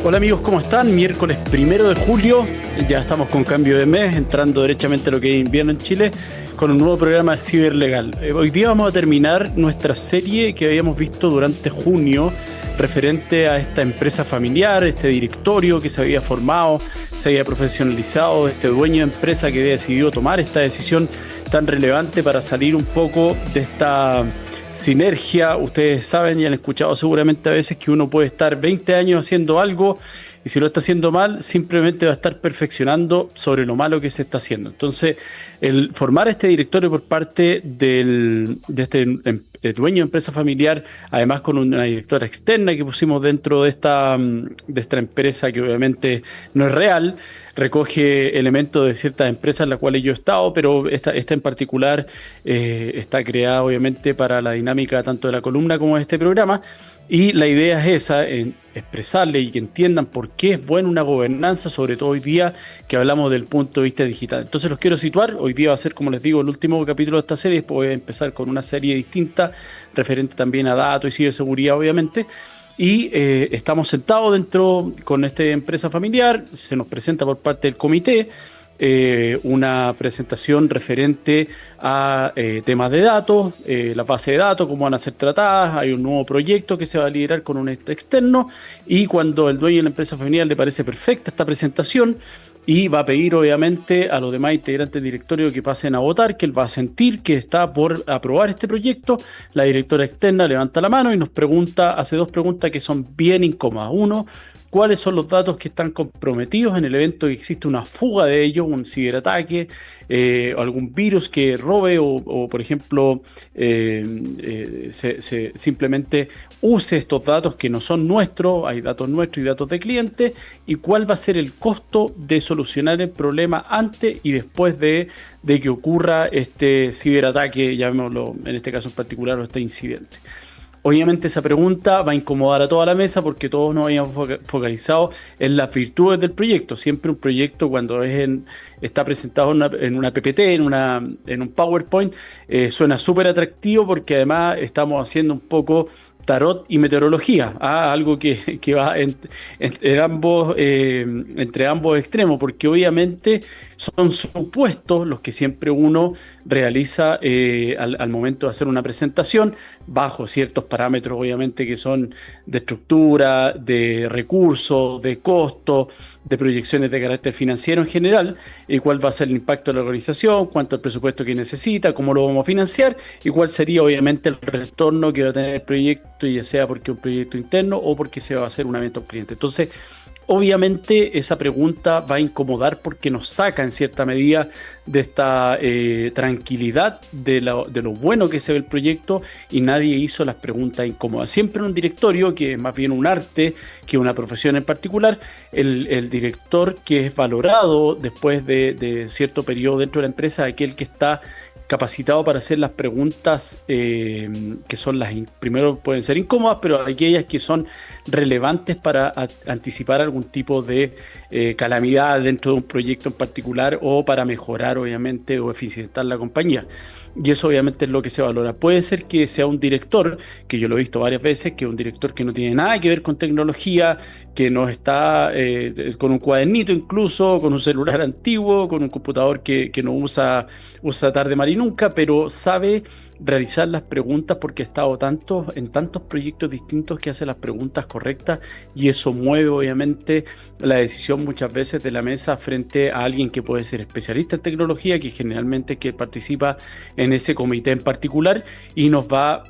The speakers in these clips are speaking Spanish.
Hola amigos, ¿cómo están? Miércoles 1 de julio, ya estamos con cambio de mes, entrando derechamente a lo que es invierno en Chile, con un nuevo programa de Ciberlegal. Hoy día vamos a terminar nuestra serie que habíamos visto durante junio, referente a esta empresa familiar, este directorio que se había formado, se había profesionalizado, este dueño de empresa que había decidido tomar esta decisión tan relevante para salir un poco de esta sinergia. Ustedes saben y han escuchado seguramente a veces que uno puede estar 20 años haciendo algo y si lo está haciendo mal, simplemente va a estar perfeccionando sobre lo malo que se está haciendo. Entonces, el formar este directorio por parte de este el dueño de empresa familiar, además con una directora externa que pusimos dentro de esta empresa que obviamente no es real, recoge elementos de ciertas empresas en las cuales yo he estado, pero esta en particular está creada obviamente para la dinámica tanto de la columna como de este programa. Y la idea es esa, en expresarle y que entiendan por qué es buena una gobernanza, sobre todo hoy día que hablamos del punto de vista digital. Entonces los quiero situar, hoy día va a ser, como les digo, el último capítulo de esta serie, después voy a empezar con una serie distinta, referente también a datos y ciberseguridad, obviamente. Y estamos sentados dentro con esta empresa familiar, se nos presenta por parte del comité una presentación referente a temas de datos, la base de datos, cómo van a ser tratadas. Hay un nuevo proyecto que se va a liderar con un externo y cuando el dueño de la empresa familiar le parece perfecta esta presentación y va a pedir obviamente a los demás integrantes del directorio que pasen a votar, que él va a sentir que está por aprobar este proyecto, la directora externa levanta la mano y nos pregunta, hace dos preguntas que son bien incómodas. Uno, cuáles son los datos que están comprometidos en el evento que existe una fuga de ellos, un ciberataque, algún virus que robe o por ejemplo, simplemente use estos datos que no son nuestros, hay datos nuestros y datos de clientes, y cuál va a ser el costo de solucionar el problema antes y después de que ocurra este ciberataque, llamémoslo en este caso en particular, o este incidente. Obviamente esa pregunta va a incomodar a toda la mesa porque todos nos habíamos focalizado en las virtudes del proyecto. Siempre un proyecto cuando está presentado en una PPT, en un PowerPoint, suena súper atractivo porque además estamos haciendo un poco tarot y meteorología, algo que va entre ambos extremos, porque obviamente son supuestos los que siempre uno realiza al momento de hacer una presentación, bajo ciertos parámetros obviamente que son de estructura, de recursos, de costo, de proyecciones de carácter financiero en general, y cuál va a ser el impacto de la organización, cuánto es el presupuesto que necesita, cómo lo vamos a financiar y cuál sería obviamente el retorno que va a tener el proyecto, ya sea porque es un proyecto interno o porque se va a hacer una venta a un cliente. Entonces, obviamente esa pregunta va a incomodar porque nos saca en cierta medida de esta tranquilidad de lo bueno que se ve el proyecto y nadie hizo las preguntas incómodas. Siempre en un directorio, que es más bien un arte que una profesión en particular, el director que es valorado después de cierto periodo dentro de la empresa, aquel que está capacitado para hacer las preguntas que son primero pueden ser incómodas, pero aquellas que son relevantes para anticipar algún tipo de calamidad dentro de un proyecto en particular o para mejorar obviamente o eficientar la compañía. Y eso obviamente es lo que se valora. Puede ser que sea un director, que yo lo he visto varias veces, que es un director que no tiene nada que ver con tecnología, que no está con un cuadernito incluso, con un celular antiguo, con un computador que no usa tarde, mal y nunca, pero sabe realizar las preguntas porque ha estado en tantos proyectos distintos que hace las preguntas correctas y eso mueve obviamente la decisión muchas veces de la mesa frente a alguien que puede ser especialista en tecnología, que generalmente que participa en ese comité en particular y nos va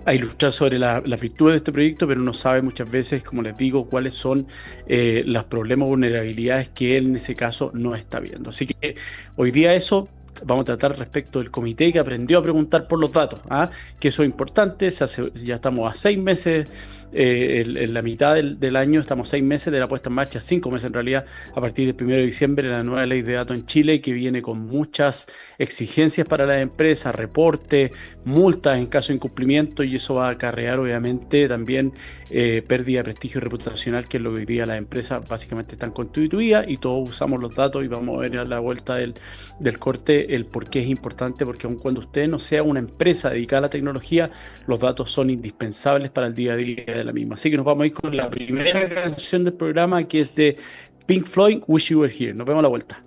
a ilustrar sobre la virtud de este proyecto, pero no sabe muchas veces, como les digo, cuáles son los problemas o vulnerabilidades que él en ese caso no está viendo. Así que hoy día eso vamos a tratar respecto del comité que aprendió a preguntar por los datos, que eso es importante. Ya estamos a 6 meses, en la mitad del año, estamos 6 meses de la puesta en marcha, 5 meses en realidad, a partir del 1 de diciembre, la nueva ley de datos en Chile, que viene con muchas exigencias para las empresas, reportes, multas en caso de incumplimiento, y eso va a acarrear obviamente también pérdida de prestigio reputacional, que es lo que hoy día las empresas básicamente están constituidas y todos usamos los datos, y vamos a ver a la vuelta del corte el por qué es importante, porque aun cuando usted no sea una empresa dedicada a la tecnología, los datos son indispensables para el día a día de la misma. Así que nos vamos a ir con la primera canción del programa, que es de Pink Floyd, Wish You Were Here. Nos vemos a la vuelta.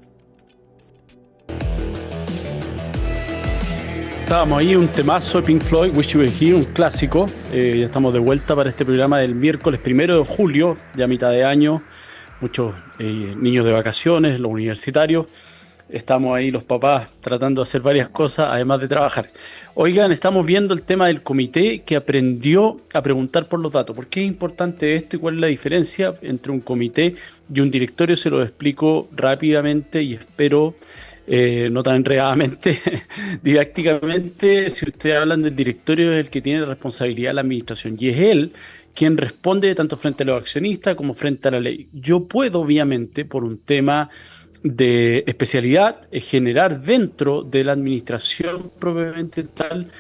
Estábamos ahí, un temazo de Pink Floyd, Wish You Were Here, un clásico. Ya estamos de vuelta para este programa del miércoles 1 de julio, ya mitad de año. Muchos niños de vacaciones, los universitarios. Estamos ahí los papás tratando de hacer varias cosas, además de trabajar. Oigan, estamos viendo el tema del comité que aprendió a preguntar por los datos. ¿Por qué es importante esto y cuál es la diferencia entre un comité y un directorio? Se lo explico rápidamente y espero no tan enredadamente, didácticamente. Si ustedes hablan del directorio, es el que tiene la responsabilidad de la administración y es él quien responde tanto frente a los accionistas como frente a la ley. Yo puedo, obviamente, por un tema de especialidad, generar dentro de la administración propiamente tal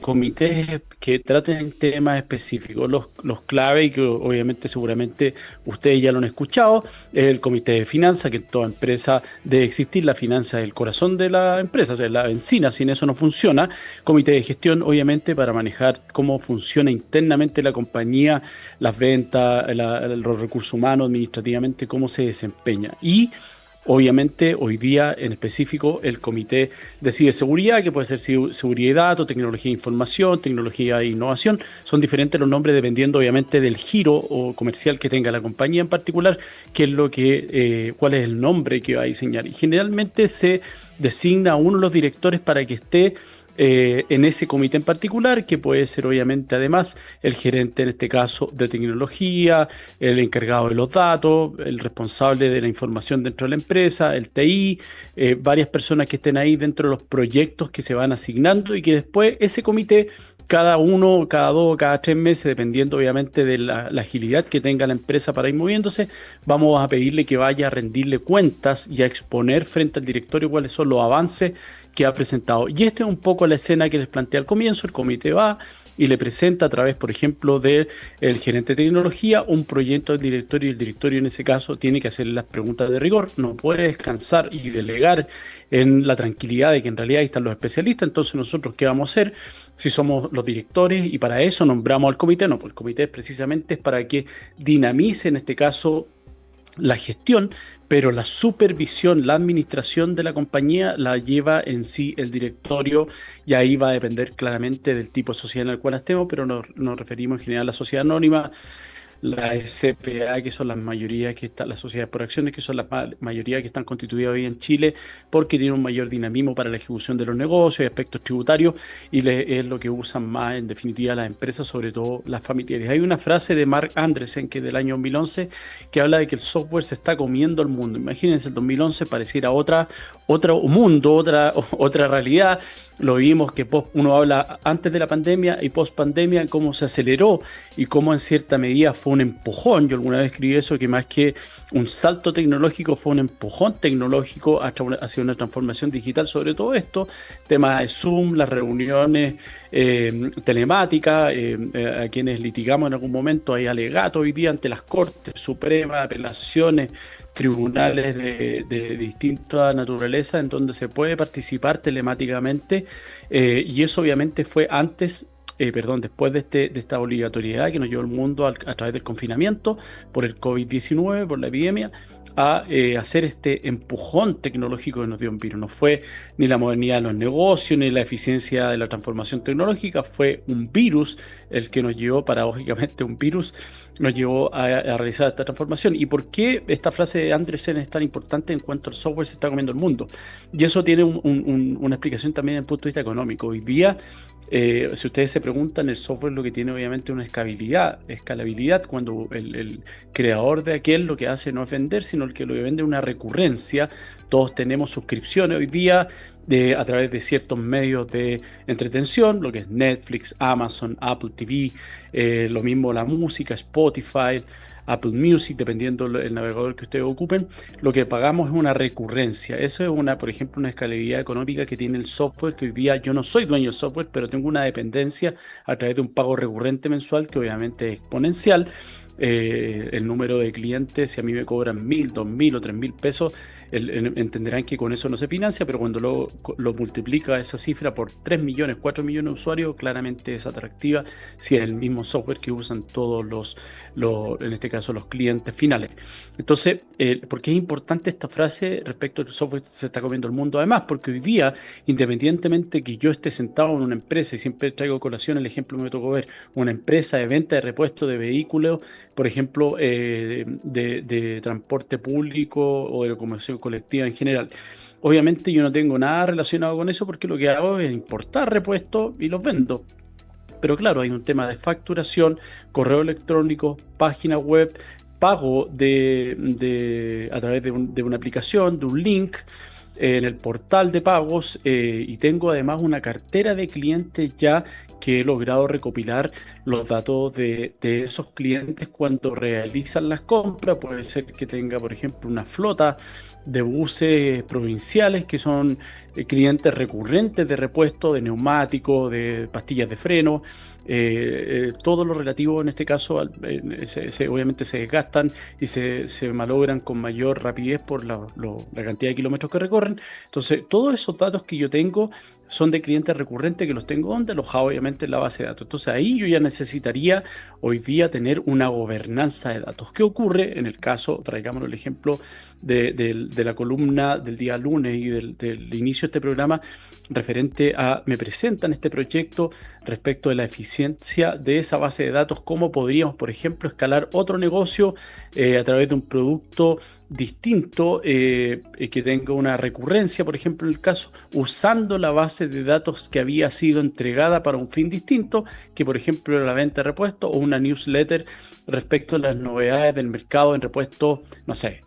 comités que traten temas específicos, los clave y que obviamente seguramente ustedes ya lo han escuchado, el comité de finanzas, que en toda empresa debe existir, la finanza es el corazón de la empresa, o sea, la benzina, sin eso no funciona, comité de gestión obviamente para manejar cómo funciona internamente la compañía, las ventas, los recursos humanos, administrativamente, cómo se desempeña y obviamente, hoy día en específico, el comité de ciberseguridad, que puede ser seguridad de datos, tecnología de información, tecnología de innovación. Son diferentes los nombres dependiendo, obviamente, del giro o comercial que tenga la compañía en particular, qué es lo que, cuál es el nombre que va a diseñar. Y generalmente se designa a uno de los directores para que esté en ese comité en particular, que puede ser obviamente además el gerente en este caso de tecnología, el encargado de los datos, el responsable de la información dentro de la empresa, el TI, varias personas que estén ahí dentro de los proyectos que se van asignando y que después ese comité, cada uno, cada dos, cada 3 meses, dependiendo obviamente de la agilidad que tenga la empresa para ir moviéndose, vamos a pedirle que vaya a rendirle cuentas y a exponer frente al directorio cuáles son los avances que ha presentado. Y esta es un poco la escena que les planteé al comienzo. El comité va y le presenta a través, por ejemplo, del gerente de tecnología un proyecto al directorio y el directorio en ese caso tiene que hacer las preguntas de rigor, no puede descansar y delegar en la tranquilidad de que en realidad ahí están los especialistas. Entonces nosotros, ¿qué vamos a hacer? Si somos los directores y para eso nombramos al comité, no, pues el comité precisamente es para que dinamice en este caso la gestión, pero la supervisión, la administración de la compañía la lleva en sí el directorio y ahí va a depender claramente del tipo de sociedad en el cual estemos, pero nos referimos en general a la sociedad anónima, la SPA, que son las mayorías que están, las sociedades por acciones, que son las mayorías que están constituidas hoy en Chile, porque tienen un mayor dinamismo para la ejecución de los negocios y aspectos tributarios, y es lo que usan más en definitiva las empresas, sobre todo las familiares. Hay una frase de Mark Andreessen, que es del año 2011, que habla de que el software se está comiendo el mundo. Imagínense, el 2011 pareciera otro mundo, otra realidad. Lo vimos que uno habla antes de la pandemia y post pandemia, cómo se aceleró y cómo en cierta medida fue un empujón. Yo alguna vez escribí eso, que más que un salto tecnológico fue un empujón tecnológico hacia una transformación digital sobre todo esto. Temas de Zoom, las reuniones telemáticas, a quienes litigamos en algún momento, hay alegatos hoy día ante las Cortes Supremas, apelaciones, tribunales de distinta naturaleza en donde se puede participar telemáticamente y eso obviamente fue después de esta obligatoriedad que nos llevó el mundo a través del confinamiento por el COVID-19, por la epidemia, a hacer este empujón tecnológico que nos dio un virus. No fue ni la modernidad de los negocios, ni la eficiencia de la transformación tecnológica, fue un virus el que nos llevó, paradójicamente, un virus nos llevó a realizar esta transformación. ¿Y por qué esta frase de Andreessen es tan importante en cuanto al software se está comiendo el mundo? Y eso tiene una explicación también desde el punto de vista económico. Hoy día, si ustedes se preguntan, el software lo que tiene obviamente una escalabilidad, cuando el creador de aquel lo que hace no es vender, sino el que lo que vende es una recurrencia. Todos tenemos suscripciones hoy día a través de ciertos medios de entretención, lo que es Netflix, Amazon, Apple TV, lo mismo la música, Spotify, Apple Music, dependiendo el navegador que ustedes ocupen. Lo que pagamos es una recurrencia. Eso es por ejemplo, una escalabilidad económica que tiene el software, que hoy día yo no soy dueño del software, pero tengo una dependencia a través de un pago recurrente mensual que obviamente es exponencial. El número de clientes, si a mí me cobran 1.000, 2.000 o 3.000 pesos, entenderán que con eso no se financia, pero cuando lo multiplica esa cifra por 3 millones, 4 millones de usuarios, claramente es atractiva si es el mismo software que usan todos en este caso, los clientes finales. Entonces, ¿por qué es importante esta frase respecto al software que se está comiendo el mundo? Además, porque hoy día, independientemente que yo esté sentado en una empresa, y siempre traigo a colación el ejemplo que me tocó ver, una empresa de venta de repuesto de vehículos, por ejemplo, de transporte público o de locomoción colectiva en general. Obviamente yo no tengo nada relacionado con eso porque lo que hago es importar repuestos y los vendo. Pero claro, hay un tema de facturación, correo electrónico, página web, pago a través de una aplicación, de un link en el portal de pagos, y tengo además una cartera de clientes ya que he logrado recopilar los datos de esos clientes cuando realizan las compras. Puede ser que tenga, por ejemplo, una flota de buses provinciales que son clientes recurrentes de repuesto, de neumáticos, de pastillas de freno. Todo lo relativo en este caso obviamente se desgastan y se malogran con mayor rapidez por la cantidad de kilómetros que recorren. Entonces, todos esos datos que yo tengo son de clientes recurrentes que los tengo donde alojados obviamente en la base de datos. Entonces ahí yo ya necesitaría hoy día tener una gobernanza de datos. ¿Qué ocurre en el caso, traigámonos el ejemplo de la columna del día lunes y del inicio de este programa, referente a, me presentan este proyecto respecto de la eficiencia de esa base de datos, cómo podríamos, por ejemplo, escalar otro negocio a través de un producto distinto, que tenga una recurrencia, por ejemplo, en el caso, usando la base de datos que había sido entregada para un fin distinto, que por ejemplo era la venta de repuestos o una newsletter respecto a las novedades del mercado en repuestos, no sé,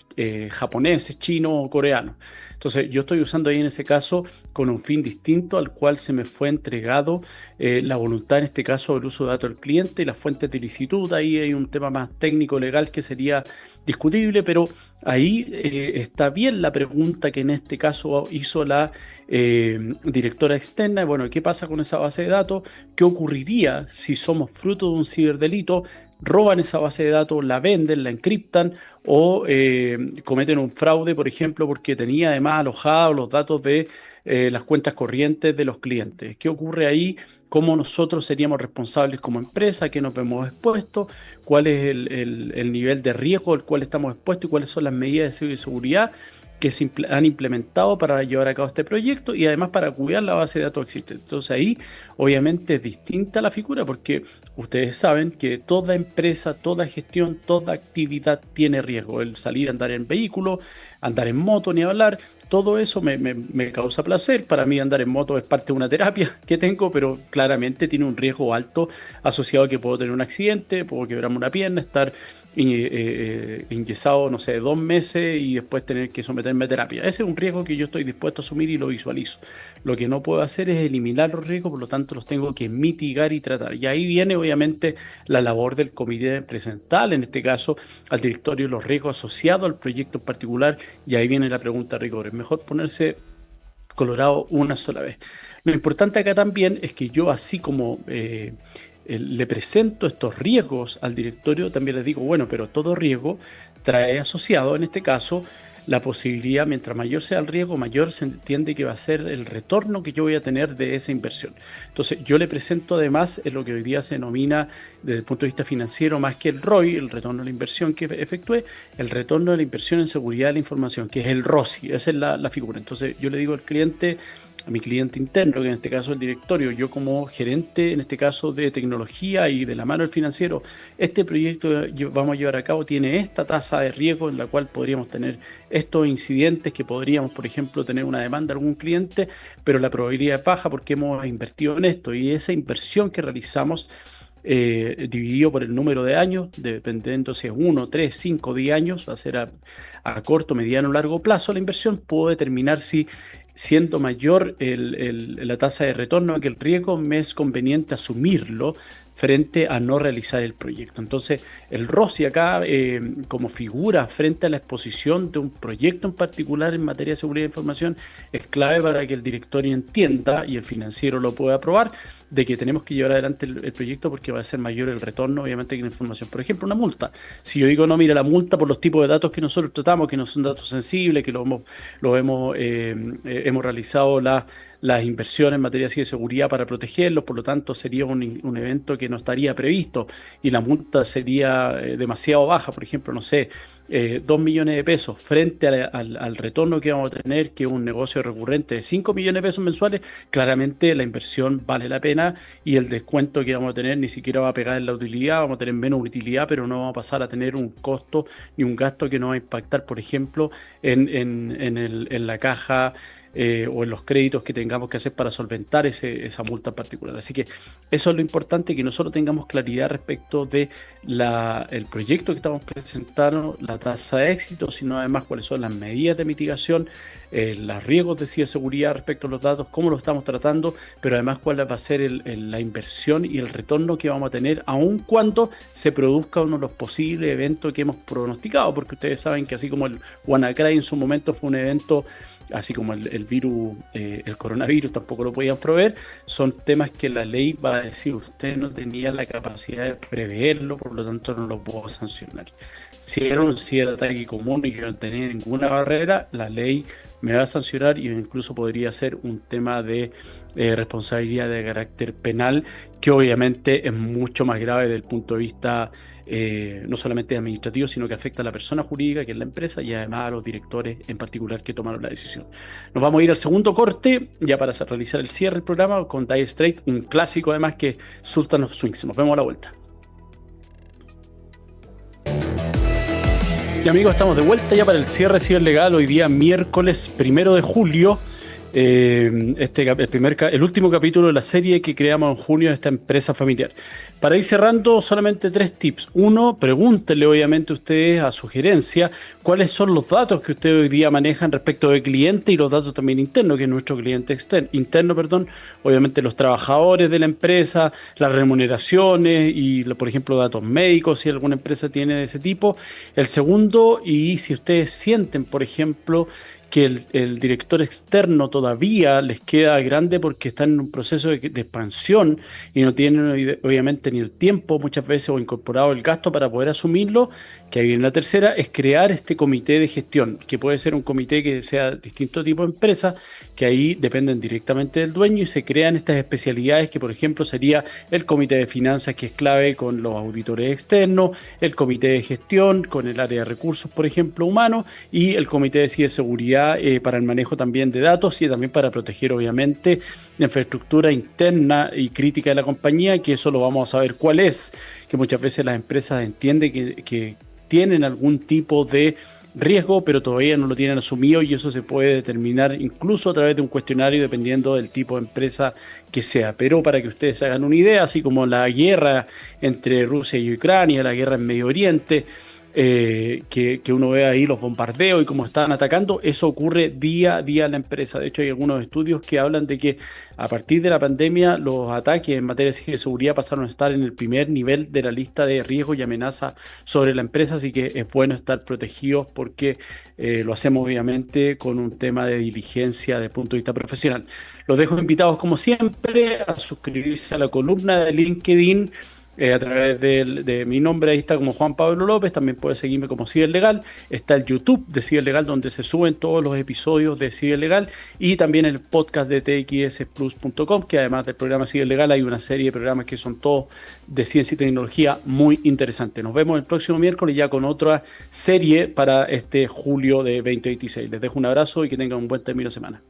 japoneses, chinos o coreanos. Entonces yo estoy usando ahí en ese caso con un fin distinto al cual se me fue entregado la voluntad, en este caso, del uso de datos del cliente y las fuentes de licitud. Ahí hay un tema más técnico legal que sería discutible, pero ahí está bien la pregunta que en este caso hizo la directora externa. Bueno, ¿qué pasa con esa base de datos? ¿Qué ocurriría si somos fruto de un ciberdelito? Roban esa base de datos, la venden, la encriptan o cometen un fraude, por ejemplo, porque tenía además alojados los datos de las cuentas corrientes de los clientes. ¿Qué ocurre ahí? ¿Cómo nosotros seríamos responsables como empresa? ¿Qué nos vemos expuestos? ¿Cuál es el nivel de riesgo al cual estamos expuestos y cuáles son las medidas de seguridad que se han implementado para llevar a cabo este proyecto y además para cuidar la base de datos existente? Entonces ahí obviamente es distinta la figura porque ustedes saben que toda empresa, toda gestión, toda actividad tiene riesgo. El salir a andar en vehículo, andar en moto, ni hablar. Todo eso me causa placer. Para mí andar en moto es parte de una terapia que tengo, pero claramente tiene un riesgo alto asociado a que puedo tener un accidente, puedo quebrarme una pierna, estar enyesado, no sé, 2 meses y después tener que someterme a terapia. Ese es un riesgo que yo estoy dispuesto a asumir y lo visualizo. Lo que no puedo hacer es eliminar los riesgos, por lo tanto los tengo que mitigar y tratar. Y ahí viene obviamente la labor del comité presental, en este caso al directorio, los riesgos asociados al proyecto en particular, y ahí viene la pregunta de rigor. Es mejor ponerse colorado una sola vez. Lo importante acá también es que yo, así como le presento estos riesgos al directorio, también les digo, bueno, pero todo riesgo trae asociado, en este caso, la posibilidad, mientras mayor sea el riesgo, mayor se entiende que va a ser el retorno que yo voy a tener de esa inversión. Entonces, yo le presento además en lo que hoy día se denomina, desde el punto de vista financiero, más que el ROI, el retorno de la inversión que efectué, el retorno de la inversión en seguridad de la información, que es el ROSI, esa es la figura. Entonces, yo le digo al cliente, a mi cliente interno, que en este caso es el directorio, yo como gerente, en este caso de tecnología y de la mano del financiero, este proyecto que vamos a llevar a cabo tiene esta tasa de riesgo en la cual podríamos tener estos incidentes, que podríamos, por ejemplo, tener una demanda de algún cliente, pero la probabilidad es baja porque hemos invertido en esto, y esa inversión que realizamos, dividido por el número de años, dependiendo si es 1, 3, 5, 10 años, va a ser a corto, mediano o largo plazo la inversión, puedo determinar si, siendo mayor la tasa de retorno que el riesgo, me es conveniente asumirlo frente a no realizar el proyecto. Entonces, el ROSI acá, como figura frente a la exposición de un proyecto en particular en materia de seguridad de información, es clave para que el directorio entienda y el financiero lo pueda aprobar de que tenemos que llevar adelante el proyecto porque va a ser mayor el retorno, obviamente, que la información. Por ejemplo, una multa. Si yo digo, no, mira, la multa por los tipos de datos que nosotros tratamos, que no son datos sensibles, que hemos realizado las inversiones en materia así de seguridad para protegerlos, por lo tanto sería un evento que no estaría previsto y la multa sería demasiado baja, por ejemplo, no sé, 2 millones de pesos frente al retorno que vamos a tener, que es un negocio recurrente de 5 millones de pesos mensuales, claramente la inversión vale la pena y el descuento que vamos a tener ni siquiera va a pegar en la utilidad, vamos a tener menos utilidad, pero no vamos a pasar a tener un costo ni un gasto que nos va a impactar, por ejemplo, en la caja o en los créditos que tengamos que hacer para solventar esa multa en particular. Así que eso es lo importante, que no solo tengamos claridad respecto de el proyecto que estamos presentando, la tasa de éxito, sino además cuáles son las medidas de mitigación, los riesgos de ciberseguridad respecto a los datos, cómo lo estamos tratando, pero además cuál va a ser la inversión y el retorno que vamos a tener, aun cuando se produzca uno de los posibles eventos que hemos pronosticado, porque ustedes saben que así como el WannaCry en su momento fue un evento, así como el virus, el coronavirus tampoco lo podían prever, son temas que la ley va a decir, usted no tenía la capacidad de preverlo, por lo tanto no lo puedo sancionar. Si era un ciberataque común y que no tenía ninguna barrera, la ley me va a sancionar y incluso podría ser un tema de responsabilidad de carácter penal, que obviamente es mucho más grave desde el punto de vista no solamente administrativo, sino que afecta a la persona jurídica, que es la empresa, y además a los directores en particular que tomaron la decisión. Nos vamos a ir al segundo corte, ya para realizar el cierre del programa, con Dire Straits, un clásico además, que es Sultan of Swings. Nos vemos a la vuelta. Y amigos, estamos de vuelta ya para el cierre ciberlegal, hoy día miércoles 1 de julio. El último capítulo de la serie que creamos en junio de esta empresa familiar. Para ir cerrando, solamente 3 tips. Uno, pregúntenle obviamente ustedes a sugerencia cuáles son los datos que ustedes hoy día manejan respecto del cliente y los datos también internos, que es nuestro cliente interno, obviamente los trabajadores de la empresa, las remuneraciones y, por ejemplo, datos médicos, si alguna empresa tiene de ese tipo. El segundo, y si ustedes sienten, por ejemplo, que el director externo todavía les queda grande porque están en un proceso de expansión y no tienen obviamente ni el tiempo muchas veces o incorporado el gasto para poder asumirlo, que ahí viene la tercera, es crear este comité de gestión, que puede ser un comité que sea distinto tipo de empresa, que ahí dependen directamente del dueño y se crean estas especialidades que, por ejemplo, sería el comité de finanzas, que es clave con los auditores externos, el comité de gestión con el área de recursos, por ejemplo, humanos, y el comité de ciberseguridad para el manejo también de datos y también para proteger obviamente la infraestructura interna y crítica de la compañía, que eso lo vamos a saber cuál es, que muchas veces las empresas entienden que tienen algún tipo de riesgo, pero todavía no lo tienen asumido y eso se puede determinar incluso a través de un cuestionario dependiendo del tipo de empresa que sea. Pero para que ustedes se hagan una idea, así como la guerra entre Rusia y Ucrania, la guerra en Medio Oriente, que uno ve ahí los bombardeos y cómo están atacando, eso ocurre día a día en la empresa. De hecho, hay algunos estudios que hablan de que a partir de la pandemia los ataques en materia de seguridad pasaron a estar en el primer nivel de la lista de riesgos y amenazas sobre la empresa, así que es bueno estar protegidos porque lo hacemos obviamente con un tema de diligencia desde el punto de vista profesional. Los dejo invitados como siempre a suscribirse a la columna de LinkedIn a través de mi nombre. Ahí está como Juan Pablo López. También puedes seguirme como Ciberlegal. Está el YouTube de Ciberlegal, donde se suben todos los episodios de Ciberlegal, y también el podcast de txsplus.com, que además del programa Ciberlegal hay una serie de programas que son todos de ciencia y tecnología muy interesantes. Nos vemos el próximo miércoles ya con otra serie para este julio de 2026. Les dejo un abrazo y que tengan un buen término de semana.